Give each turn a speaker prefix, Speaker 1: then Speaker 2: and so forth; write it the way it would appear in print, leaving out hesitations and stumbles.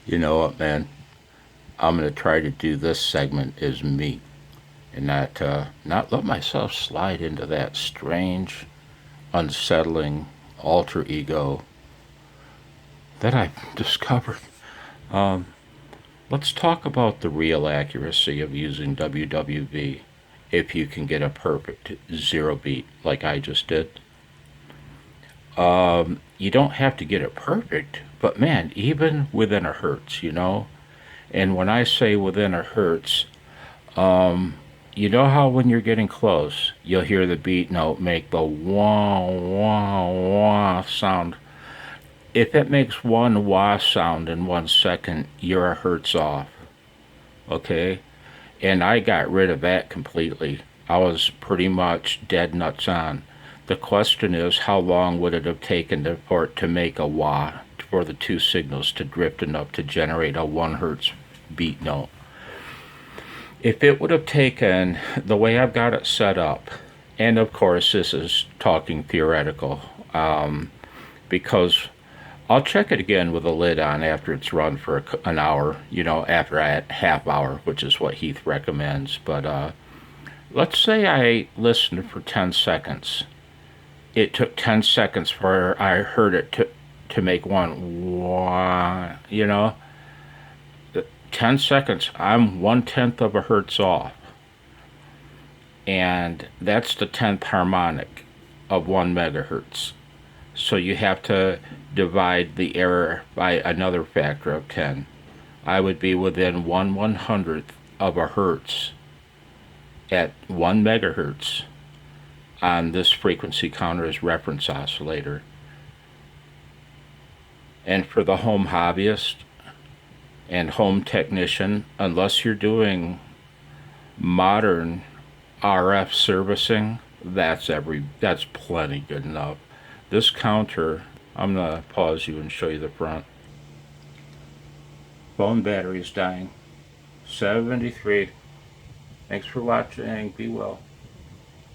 Speaker 1: You know what, man? I'm gonna try to do this segment as me, and not let myself slide into that strange, unsettling alter ego that I've discovered. Um, let's talk about the real accuracy of using WWV if you can get a perfect zero beat like I just did. You don't have to get it perfect, but man, even within a hertz, you know? And when I say within a hertz, um, you know how when you're getting close, you'll hear the beat note make the wah, wah, wah sound. If it makes one wah sound in 1 second, you're a hertz off, okay? And I got rid of that completely. I was pretty much dead nuts on. The question is, how long would it have taken for it to make a wah, for the two signals to drift enough to generate a 1 hertz beat note? If it would have taken the way I've got it set up, and of course this is talking theoretical, because I'll check it again with a lid on after it's run for an hour, you know, after a half hour, which is what Heath recommends. But let's say I listened for 10 seconds. It took 10 seconds for I heard it to make one wah, you know. 10 seconds, I'm 1/10 of a hertz off. And that's the 10th harmonic of 1 megahertz. So you have to divide the error by another factor of 10. I would be within 1/100th of a hertz at 1 megahertz on this frequency counter's reference oscillator. And for the home hobbyist and home technician, unless you're doing modern RF servicing, that's plenty good enough. This counter, I'm gonna pause you and show you the front. Phone battery's dying. 73. Thanks for watching. Be well.